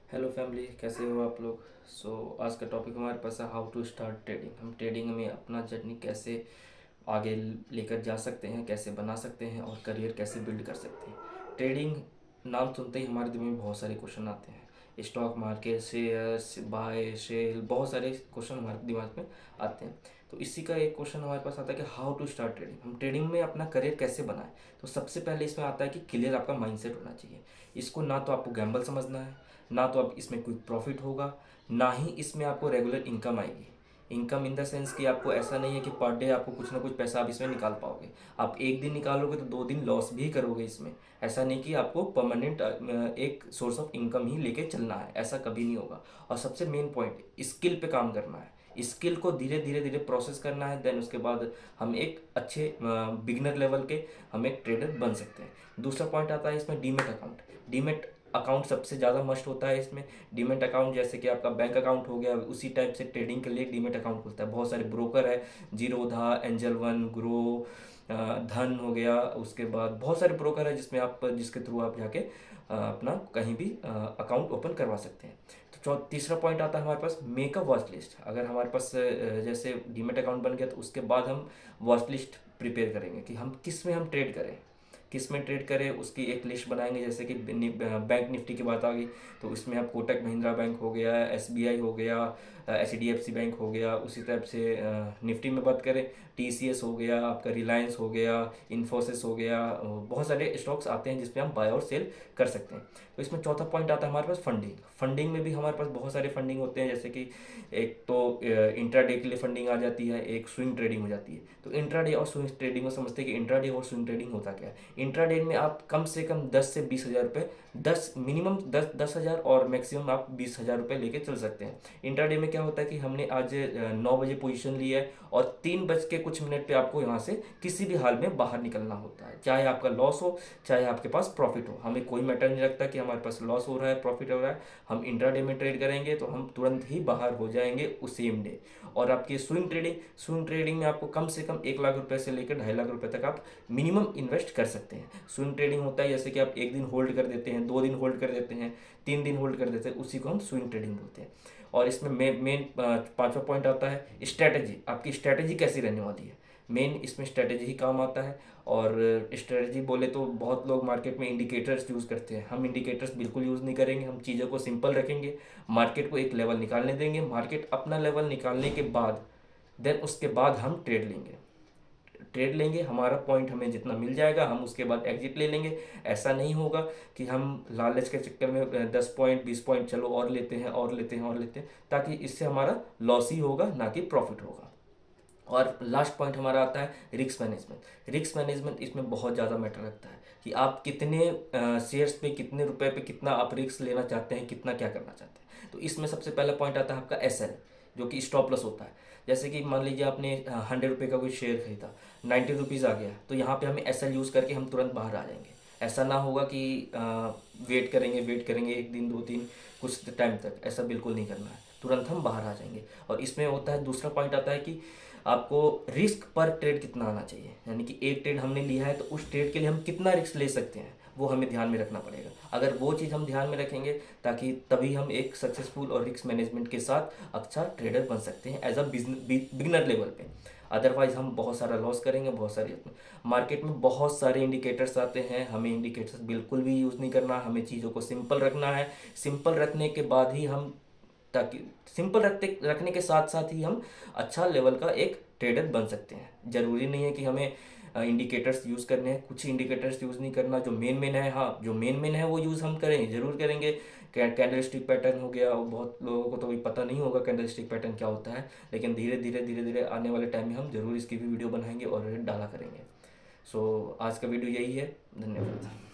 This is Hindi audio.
हेलो फैमिली, कैसे हो आप लोग। आज का टॉपिक हमारे पास है हाउ टू स्टार्ट ट्रेडिंग। हम ट्रेडिंग में अपना जर्नी कैसे आगे लेकर जा सकते हैं, कैसे बना सकते हैं और करियर कैसे बिल्ड कर सकते हैं। ट्रेडिंग नाम सुनते ही हमारे दिमाग में बहुत सारे क्वेश्चन आते हैं। Stock market, shares, buy sell, बहुत सारे क्वेश्चन हमारे दिमाग में आते हैं। तो इसी का एक क्वेश्चन हमारे पास आता है कि हाउ टू स्टार्ट ट्रेडिंग। हम ट्रेडिंग में अपना करियर कैसे बनाएं। तो सबसे पहले इसमें आता है कि क्लियर आपका माइंडसेट होना चाहिए। इसको ना तो आपको गैम्बल समझना है, ना तो आप इसमें क्विक प्रॉफिट होगा, ना ही इसमें आपको रेगुलर इनकम आएगी। इनकम इन द सेंस कि आपको ऐसा नहीं है कि पर डे आपको कुछ ना कुछ पैसा आप इसमें निकाल पाओगे। आप एक दिन निकालोगे तो 2 दिन लॉस भी करोगे इसमें। ऐसा नहीं कि आपको परमानेंट एक सोर्स ऑफ इनकम ही लेके चलना है, ऐसा कभी नहीं होगा। और सबसे मेन पॉइंट, स्किल पे काम करना है। स्किल को धीरे धीरे धीरे प्रोसेस करना है, देन उसके बाद हम एक अच्छे बिगनर लेवल के हम एक ट्रेडर बन सकते हैं। दूसरा पॉइंट आता है इसमें डीमेट अकाउंट। डीमेट अकाउंट सबसे ज़्यादा मस्ट होता है इसमें। डीमेट अकाउंट जैसे कि आपका बैंक अकाउंट हो गया, उसी टाइप से ट्रेडिंग के लिए डीमेट अकाउंट खुलता है। बहुत सारे ब्रोकर है, जीरोधा, एंजल वन, ग्रो, धन हो गया, उसके बाद बहुत सारे ब्रोकर है जिसके थ्रू आप जाके अपना कहीं भी अकाउंट ओपन करवा सकते हैं। तो तीसरा पॉइंट आता है हमारे पास मेक अ वॉच लिस्ट। अगर हमारे पास जैसे डीमेट अकाउंट बन गया तो उसके बाद हम वॉच लिस्ट प्रिपेयर करेंगे कि हम किस में हम ट्रेड करें, किस में ट्रेड करें, उसकी एक लिस्ट बनाएंगे। जैसे कि बैंक निफ्टी की बात आ गई तो इसमें आप कोटक महिंद्रा बैंक हो गया, एसबीआई हो गया, एचडीएफसी बैंक हो गया। उसी टाइप से निफ्टी में बात करें, टीसीएस हो गया, आपका रिलायंस हो गया, इन्फोसिस हो गया, बहुत सारे स्टॉक्स आते हैं जिसमें हम बाय और सेल कर सकते हैं। तो इसमें चौथा पॉइंट आता है हमारे पास फंडिंग। फंडिंग में भी हमारे पास बहुत सारे फंडिंग होते हैं, जैसे कि एक तो इंट्राडे के लिए फंडिंग आ जाती है, एक स्विंग ट्रेडिंग हो जाती है। तो इंट्राडे और स्विंग ट्रेडिंग में समझते हैं कि इंट्राडे और स्विंग ट्रेडिंग होता क्या है। इंट्राडे में आप कम से कम 10 से 20 हज़ार रुपये, 10 मिनिमम 10 हज़ार और मैक्सिमम आप 20 हज़ार रुपये लेके चल सकते हैं। इंट्राडे में क्या होता है कि हमने आज 9 बजे पोजीशन ली है और 3 बज के कुछ मिनट पे आपको यहाँ से किसी भी हाल में बाहर निकलना होता है, चाहे आपका लॉस हो चाहे आपके पास प्रॉफिट हो। हमें कोई मैटर नहीं रखता कि हमारे पास लॉस हो रहा है प्रॉफिट हो रहा है। हम इंट्राडे में ट्रेड करेंगे तो हम तुरंत ही बाहर हो जाएंगे उस सेम डे। और आपकी स्विंग ट्रेडिंग में आपको कम से कम 1 लाख रुपए से लेकर 2.5 लाख रुपए तक आप मिनिमम इन्वेस्ट कर सकते हैं। स्विंग ट्रेडिंग होता है जैसे कि आप एक दिन होल्ड कर देते हैं, 2 दिन होल्ड कर देते हैं, 3 दिन होल्ड कर देते हैं, उसी को हम स्विंग ट्रेडिंग बोलते हैं। और इसमें मेन पांचवा पॉइंट आता है स्ट्रैटेजी। आपकी स्ट्रैटेजी कैसी रहने वाली है, मेन इसमें स्ट्रैटेजी ही काम आता है। और स्ट्रैटेजी बोले तो बहुत लोग मार्केट में इंडिकेटर्स यूज़ करते हैं, हम इंडिकेटर्स बिल्कुल यूज़ नहीं करेंगे। हम चीज़ों को सिंपल रखेंगे, मार्केट को एक लेवल निकालने देंगे, मार्केट अपना लेवल निकालने के बाद देन उसके बाद हम ट्रेड लेंगे। हमारा पॉइंट हमें जितना मिल जाएगा हम उसके बाद एग्जिट ले लेंगे। ऐसा नहीं होगा कि हम लालच के चक्कर में 10 पॉइंट 20 पॉइंट चलो और लेते हैं और लेते हैं और लेते हैं, ताकि इससे हमारा लॉस ही होगा ना कि प्रॉफिट होगा। और लास्ट पॉइंट हमारा आता है रिस्क मैनेजमेंट। रिस्क मैनेजमेंट इसमें बहुत ज़्यादा मैटर रखता है कि आप कितने शेयर्स पे, कितने रुपए पे कितना आप रिस्क लेना चाहते हैं, कितना क्या करना चाहते हैं। तो इसमें सबसे पहला पॉइंट आता है आपका एसएल, जो कि स्टॉप लॉस होता है। जैसे कि मान लीजिए आपने 100 रुपये का कोई शेयर खरीदा, 90 रुपीज़ आ गया, तो यहाँ पे हमें एसएल यूज़ करके हम तुरंत बाहर आ जाएंगे। ऐसा ना होगा कि वेट करेंगे 1 दिन 2 दिन कुछ टाइम तक, ऐसा बिल्कुल नहीं करना है, तुरंत हम बाहर आ जाएंगे। और इसमें होता है दूसरा पॉइंट आता है कि आपको रिस्क पर ट्रेड कितना आना चाहिए, यानी कि एक ट्रेड हमने लिया है तो उस ट्रेड के लिए हम कितना रिस्क ले सकते हैं, वो हमें ध्यान में रखना पड़ेगा। अगर वो चीज़ हम ध्यान में रखेंगे ताकि तभी हम एक सक्सेसफुल और रिस्क मैनेजमेंट के साथ अच्छा ट्रेडर बन सकते हैं एज अ बिगनर लेवल पे। अदरवाइज हम बहुत सारा लॉस करेंगे, बहुत सारे मार्केट में बहुत सारे इंडिकेटर्स आते हैं, हमें इंडिकेटर्स बिल्कुल भी यूज़ नहीं करना, हमें चीज़ों को सिंपल रखना है। सिंपल रखने के बाद ही हम, ताकि सिंपल रखने के साथ साथ ही हम अच्छा लेवल का एक ट्रेडर बन सकते हैं। ज़रूरी नहीं है कि हमें इंडिकेटर्स यूज़ करने हैं, कुछ इंडिकेटर्स यूज़ नहीं करना, जो मेन है, हाँ जो मेन है वो यूज़ हम करेंगे, ज़रूर करेंगे। कैंडल स्टिक पैटर्न हो गया, बहुत लोगों को तो अभी पता नहीं होगा कैंडल स्टिक पैटर्न क्या होता है, लेकिन धीरे धीरे आने वाले टाइम में हम ज़रूर इसकी भी वीडियो बनाएंगे और डाला करेंगे। आज का वीडियो यही है। धन्यवाद।